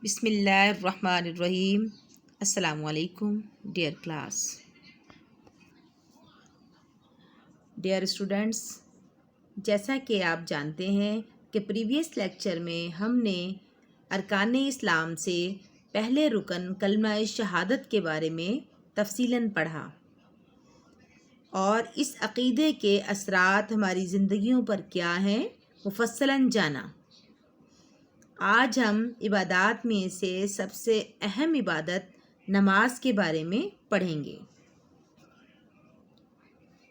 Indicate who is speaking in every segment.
Speaker 1: بسم اللہ الرحمن الرحیم۔ السلام علیکم ڈیئر کلاس، ڈیئر اسٹوڈنٹس، جیسا کہ آپ جانتے ہیں کہ پریویس لیکچر میں ہم نے ارکان اسلام سے پہلے رکن کلمہ شہادت کے بارے میں تفصیلاً پڑھا اور اس عقیدے کے اثرات ہماری زندگیوں پر کیا ہیں مفصلاً جانا۔ آج ہم عبادات میں سے سب سے اہم عبادت نماز کے بارے میں پڑھیں گے۔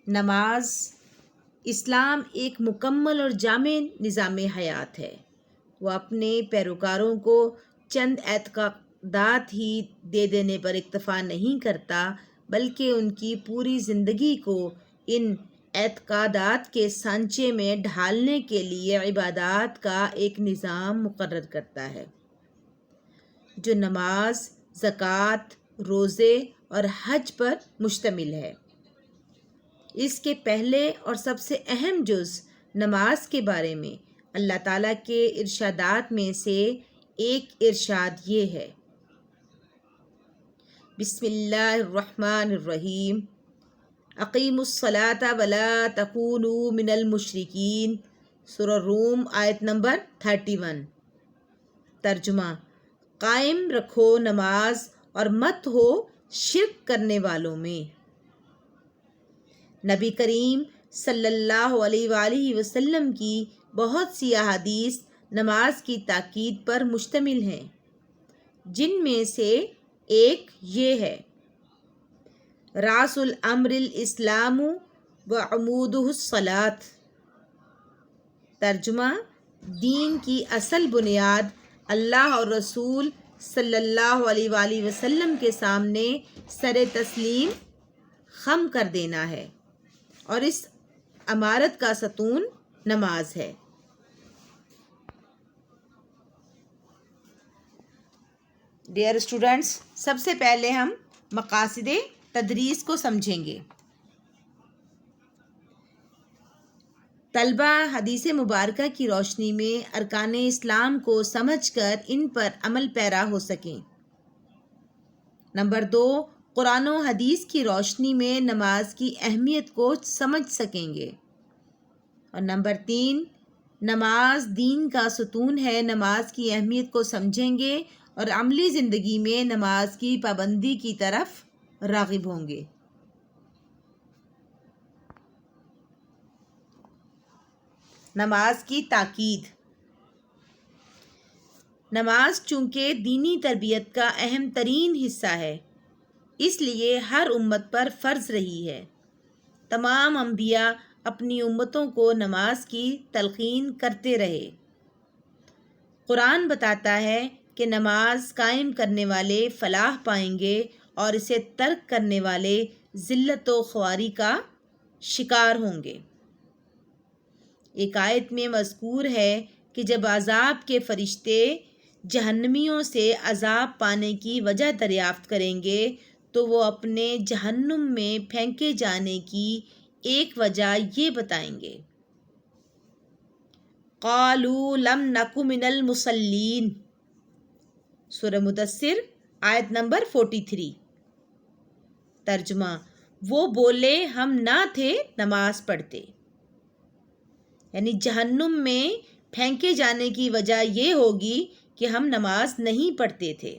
Speaker 1: نماز اسلام ایک مکمل اور جامع نظام حیات ہے۔ وہ اپنے پیروکاروں کو چند اعتقادات ہی دے دینے پر اکتفا نہیں کرتا، بلکہ ان کی پوری زندگی کو ان اعتقادات کے سانچے میں ڈھالنے کے لیے عبادات کا ایک نظام مقرر کرتا ہے، جو نماز، زکوٰۃ، روزے اور حج پر مشتمل ہے۔ اس کے پہلے اور سب سے اہم جز نماز کے بارے میں اللہ تعالیٰ کے ارشادات میں سے ایک ارشاد یہ ہے: بسم اللہ الرحمن الرحیم، اقیموا الصلاۃ ولا تکونوا من المشرکین، سورہ روم آیت نمبر 31۔ ترجمہ: قائم رکھو نماز اور مت ہو شرک کرنے والوں میں۔ نبی کریم صلی اللہ علیہ وآلہ وسلم کی بہت سی احادیث نماز کی تاکید پر مشتمل ہیں، جن میں سے ایک یہ ہے: رأس الامر الاسلام وعمودہ الصلاۃ۔ ترجمہ: دین کی اصل بنیاد اللہ اور رسول صلی اللہ علیہ وآلہ وسلم کے سامنے سر تسلیم خم کر دینا ہے، اور اس عمارت کا ستون نماز ہے۔ ڈیئر اسٹوڈنٹس، سب سے پہلے ہم مقاصد تدریس کو سمجھیں گے۔ طلبہ حدیث مبارکہ کی روشنی میں ارکان اسلام کو سمجھ کر ان پر عمل پیرا ہو سکیں۔ نمبر 2، قرآن و حدیث کی روشنی میں نماز کی اہمیت کو سمجھ سکیں گے۔ اور نمبر 3، نماز دین کا ستون ہے، نماز کی اہمیت کو سمجھیں گے اور عملی زندگی میں نماز کی پابندی کی طرف راغب ہوں گے۔ نماز کی تاکید۔ نماز چونکہ دینی تربیت کا اہم ترین حصہ ہے، اس لیے ہر امت پر فرض رہی ہے۔ تمام انبیاء اپنی امتوں کو نماز کی تلقین کرتے رہے۔ قرآن بتاتا ہے کہ نماز قائم کرنے والے فلاح پائیں گے اور اسے ترک کرنے والے ذلت و خواری کا شکار ہوں گے۔ ایک آیت میں مذکور ہے کہ جب عذاب کے فرشتے جہنمیوں سے عذاب پانے کی وجہ دریافت کریں گے تو وہ اپنے جہنم میں پھینکے جانے کی ایک وجہ یہ بتائیں گے: قالوا لم نک من المصلین، سورہ مدثر آیت نمبر 43۔ ترجمہ: وہ بولے ہم نہ تھے نماز پڑھتے، یعنی جہنم میں پھینکے جانے کی وجہ یہ ہوگی کہ ہم نماز نہیں پڑھتے تھے۔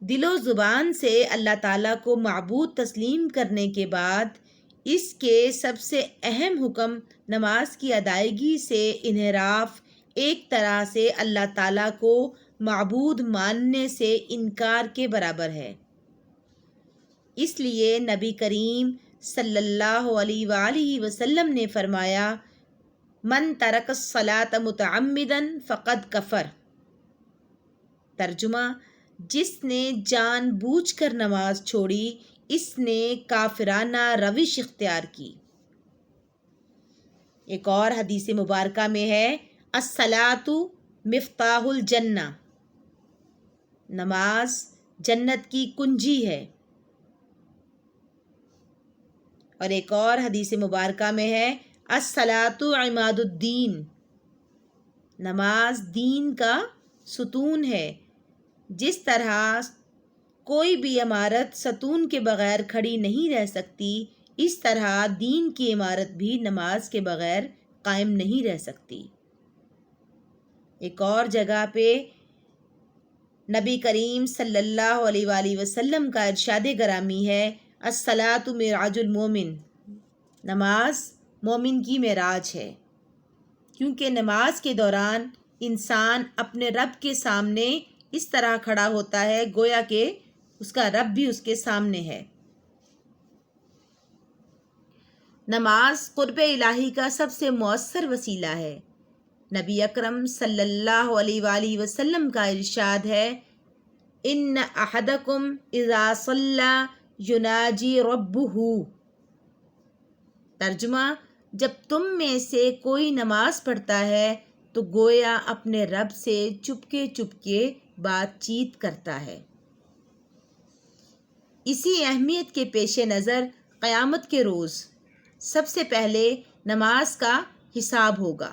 Speaker 1: دل و زبان سے اللہ تعالیٰ کو معبود تسلیم کرنے کے بعد اس کے سب سے اہم حکم نماز کی ادائیگی سے انحراف ایک طرح سے اللہ تعالیٰ کو معبود ماننے سے انکار کے برابر ہے۔ اس لیے نبی کریم صلی اللہ علیہ وآلہ وسلم نے فرمایا: من ترک الصلاۃ متعمدا فقد کفر۔ ترجمہ: جس نے جان بوجھ کر نماز چھوڑی، اس نے کافرانہ روش اختیار کی۔ ایک اور حدیث مبارکہ میں ہے: الصلاۃ مفتاح الجنہ، نماز جنت کی کنجی ہے۔ اور ایک اور حدیث مبارکہ میں ہے: الصلاۃ عماد الدین، نماز دین کا ستون ہے۔ جس طرح کوئی بھی عمارت ستون کے بغیر کھڑی نہیں رہ سکتی، اس طرح دین کی عمارت بھی نماز کے بغیر قائم نہیں رہ سکتی۔ ایک اور جگہ پہ نبی کریم صلی اللہ علیہ وآلہ وسلم کا ارشاد گرامی ہے، الصلاۃ معراج المومن، نماز مومن کی معراج ہے، کیونکہ نماز کے دوران انسان اپنے رب کے سامنے اس طرح کھڑا ہوتا ہے گویا کہ اس کا رب بھی اس کے سامنے ہے۔ نماز قرب الہی کا سب سے مؤثر وسیلہ ہے۔ نبی اکرم صلی اللہ علیہ وآلہ وسلم کا ارشاد ہے، ان احدکم اذا صلی یناجی ربہ، ترجمہ، جب تم میں سے کوئی نماز پڑھتا ہے تو گویا اپنے رب سے چپکے چپکے بات چیت کرتا ہے۔ اسی اہمیت کے پیش نظر قیامت کے روز سب سے پہلے نماز کا حساب ہوگا۔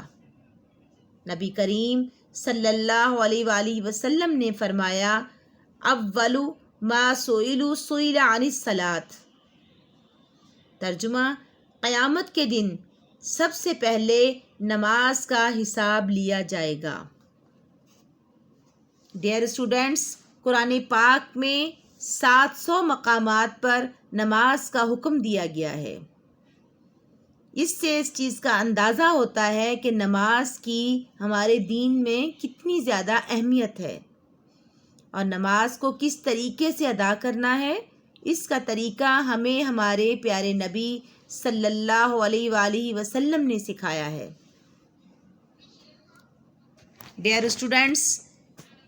Speaker 1: نبی کریم صلی اللہ علیہ وآلہ وسلم نے فرمایا، اول ما سئل عن الصلاۃ، ترجمہ، قیامت کے دن سب سے پہلے نماز کا حساب لیا جائے گا۔ ڈیئر اسٹوڈینٹس، قرآن پاک میں 700 مقامات پر نماز کا حکم دیا گیا ہے۔ اس سے اس چیز کا اندازہ ہوتا ہے کہ نماز کی ہمارے دین میں کتنی زیادہ اہمیت ہے، اور نماز کو کس طریقے سے ادا کرنا ہے، اس کا طریقہ ہمیں ہمارے پیارے نبی صلی اللہ علیہ وآلہ وسلم نے سکھایا ہے۔ ڈیئر اسٹوڈینٹس،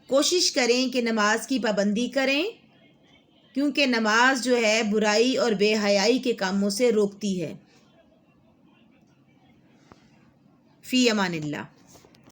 Speaker 1: کوشش کریں کہ نماز کی پابندی کریں، کیونکہ نماز جو ہے برائی اور بے حیائی کے کاموں سے روکتی ہے۔ فی امان اللہ۔